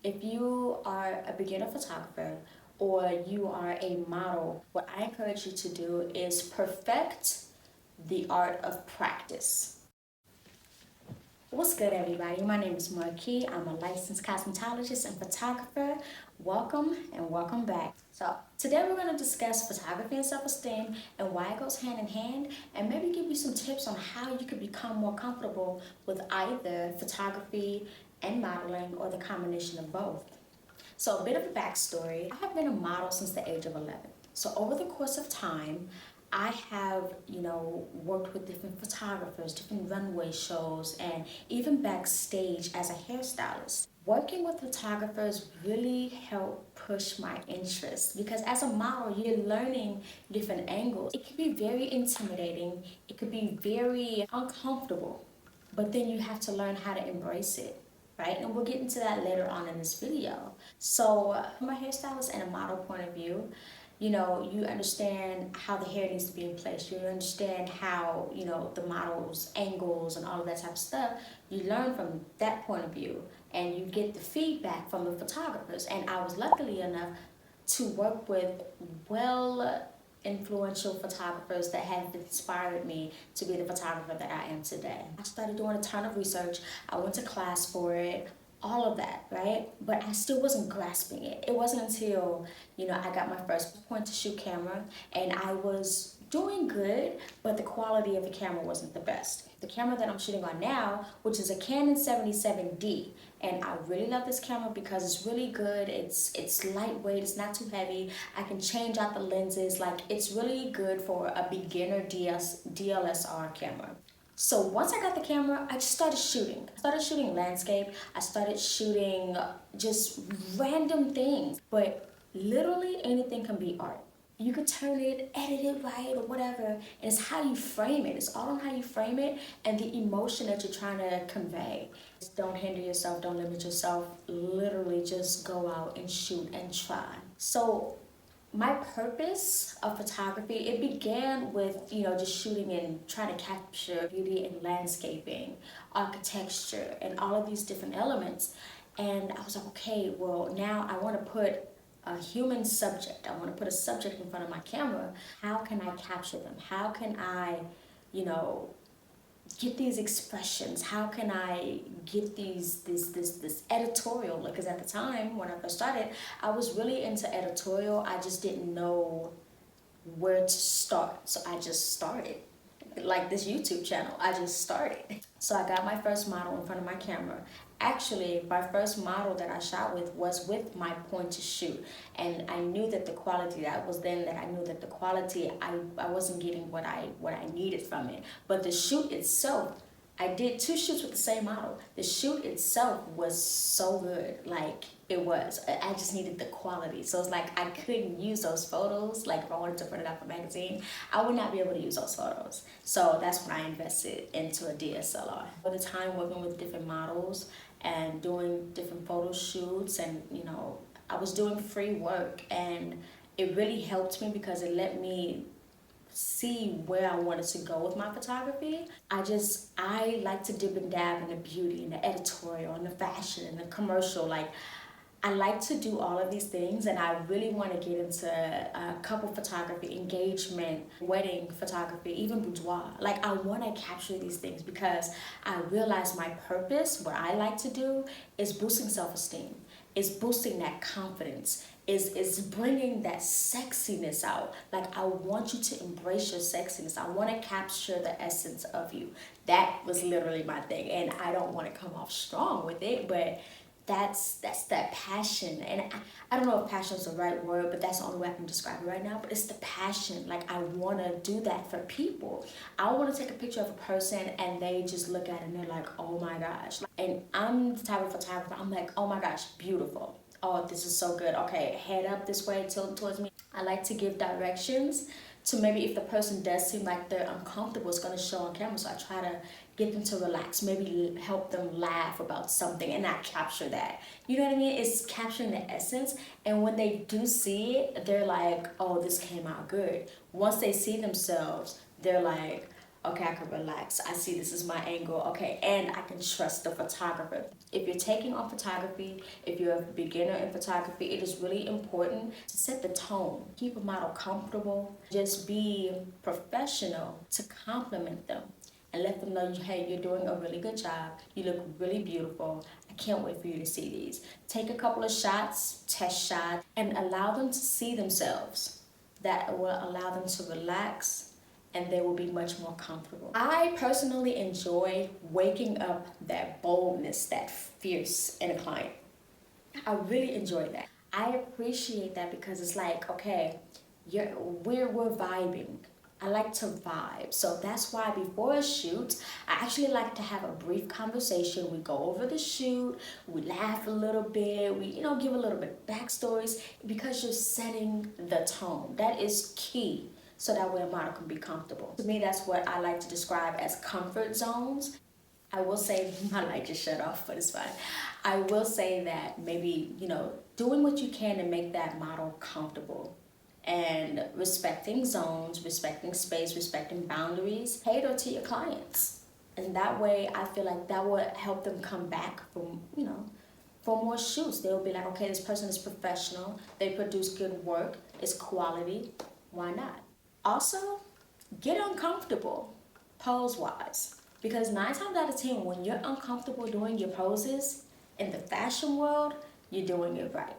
If you are a beginner photographer or you are a model, what I encourage you to do is perfect the art of practice. What's good, everybody? My name is Marquis. I'm a licensed cosmetologist and photographer. Welcome and welcome back. So, today we're going to discuss photography and self esteem and why it goes hand in hand, and maybe give you some tips on how you could become more comfortable with either photography and modeling or the combination of both. So, a bit of a backstory, I have been a model since the age of 11. So, over the course of time, I have, worked with different photographers, different runway shows, and even backstage as a hairstylist. Working with photographers really helped push my interest because as a model, you're learning different angles. It can be very intimidating, it could be very uncomfortable, but then you have to learn how to embrace it, right? And we'll get into that later on in this video. So, from a hairstylist and a model point of view, you understand how the hair needs to be in place. You understand how, the model's angles and all of that type of stuff. You learn from that point of view and you get the feedback from the photographers. And I was lucky enough to work with well influential photographers that have inspired me to be the photographer that I am today. I started doing a ton of research. I went to class for it, all of that, right? But I still wasn't grasping it. It wasn't until, I got my first point to shoot camera and I was doing good, but the quality of the camera wasn't the best. The camera that I'm shooting on now, which is a Canon 77D, and I really love this camera because it's really good. It's lightweight, it's not too heavy. I can change out the lenses. Like, it's really good for a beginner DSLR camera. So once I got the camera, I just started shooting. I started shooting landscape. I started shooting just random things. But literally anything can be art. You could turn it, edit it right or whatever. And it's how you frame it. It's all on how you frame it and the emotion that you're trying to convey. Just don't hinder yourself, don't limit yourself. Literally just go out and shoot and try. So my purpose of photography, it began with, just shooting and trying to capture beauty and landscaping, architecture, and all of these different elements. And I was like, okay, well, now I want to put a human subject. I want to put a subject in front of my camera. How can I capture them? How can I, you know, get these expressions? How can I get this editorial look? Because at the time when I first started, I was really into editorial. I just didn't know where to start, so I just started. Like this YouTube channel, I just started. So I got my first model in front of my camera. Actually, my first model that I shot with was with my point to shoot. And I knew that the quality, that was then that I knew that the quality, I wasn't getting what I needed from it. But the shoot itself, I did 2 shoots with the same model. The shoot itself was so good. Like, it was. I just needed the quality. So it's like I couldn't use those photos. Like, if I wanted to print it out for a magazine, I would not be able to use those photos. So that's when I invested into a DSLR. For the time working with different models and doing different photo shoots, and I was doing free work, and it really helped me because it let me see where I wanted to go with my photography. I like to dip and dab in the beauty and the editorial and the fashion and the commercial. Like, I like to do all of these things, and I really want to get into couple photography, engagement, wedding photography, even boudoir. Like, I want to capture these things because I realize my purpose, what I like to do, is boosting self-esteem, is boosting that confidence, is bringing that sexiness out. Like, I want you to embrace your sexiness. I want to capture the essence of you. That was literally my thing, and I don't want to come off strong with it, but that's that passion. And I don't know if passion is the right word, but that's the only way I can describe it right now. But it's the passion. Like, I want to do that for people. I want to take a picture of a person and they just look at it and they're like, oh my gosh. And I'm the type of photographer, I'm like, oh my gosh, beautiful. Oh, this is so good. Okay, head up this way, tilt towards me. I like to give directions to, maybe if the person does seem like they're uncomfortable, it's going to show on camera. So I try to get them to relax, maybe help them laugh about something and not capture that. You know what I mean? It's capturing the essence. And when they do see it, they're like, oh, this came out good. Once they see themselves, they're like, Okay, I can relax. I see this is my angle. Okay, and I can trust the photographer. If you're taking on photography, if you're a beginner in photography, it is really important to set the tone. Keep a model comfortable. Just be professional to compliment them and let them know, hey, you're doing a really good job. You look really beautiful. I can't wait for you to see these. Take a couple of shots, test shots, and allow them to see themselves. That will allow them to relax and they will be much more comfortable. I personally enjoy waking up that boldness, that fierce in a client. I really enjoy that. I appreciate that because it's like, okay, we're vibing. I like to vibe. So that's why before a shoot, I actually like to have a brief conversation. We go over the shoot, we laugh a little bit, we give a little bit of backstories because you're setting the tone. That is key so that way a model can be comfortable. To me, that's what I like to describe as comfort zones. I will say, my light just shut off, but it's fine. I will say that maybe, doing what you can to make that model comfortable and respecting zones, respecting space, respecting boundaries, cater to your clients. And that way, I feel like that would help them come back for more shoots. They'll be like, okay, this person is professional. They produce good work. It's quality. Why not? Also, get uncomfortable pose-wise. Because 9 times out of 10, when you're uncomfortable doing your poses in the fashion world, you're doing it right.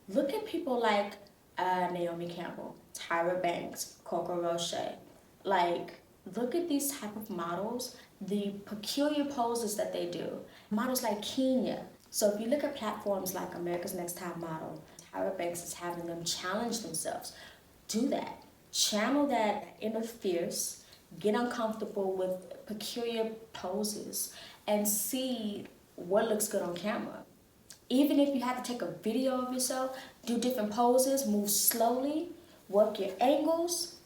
Look at people like Naomi Campbell, Tyra Banks, Coco Roche. Like, look at these type of models, the peculiar poses that they do. Models like Kenya. So if you look at platforms like America's Next Top Model, Tyra Banks is having them challenge themselves. Do that. Channel that inner fierce, get uncomfortable with peculiar poses, and see what looks good on camera. Even if you have to take a video of yourself, do different poses, move slowly, work your angles,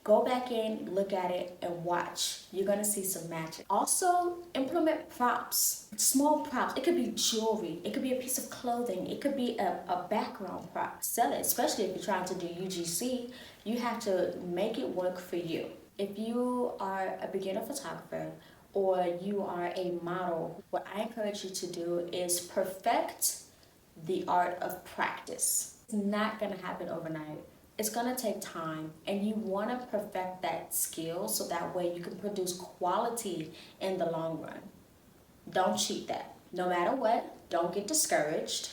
go back in, look at it, and watch. You're gonna see some magic. Also, implement props, small props. It could be jewelry, it could be a piece of clothing, it could be a background prop. Sell it, especially if you're trying to do UGC. You have to make it work for you. If you are a beginner photographer or you are a model, what I encourage you to do is perfect the art of practice. It's not gonna happen overnight. It's gonna take time, and you wanna perfect that skill so that way you can produce quality in the long run. Don't cheat that. No matter what, don't get discouraged.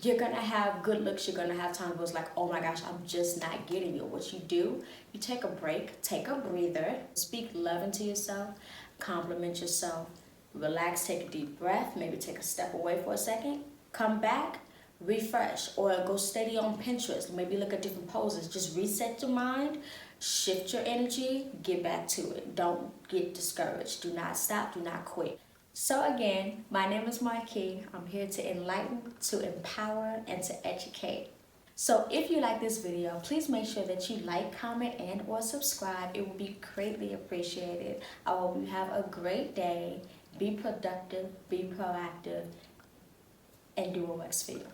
You're gonna have good looks, you're gonna have times where it's like, oh my gosh, I'm just not getting it. What you do, you take a break, take a breather, speak love into yourself, compliment yourself, relax, take a deep breath, maybe take a step away for a second, come back, refresh, or go steady on Pinterest, maybe look at different poses. Just reset your mind, shift your energy, get back to it. Don't get discouraged. Do not stop, do not quit. So again, my name is Marquis. I'm here to enlighten, to empower, and to educate. So if you like this video, please make sure that you like, comment, and or subscribe. It will be greatly appreciated. I hope you have a great day. Be productive, be proactive, and do what works for you.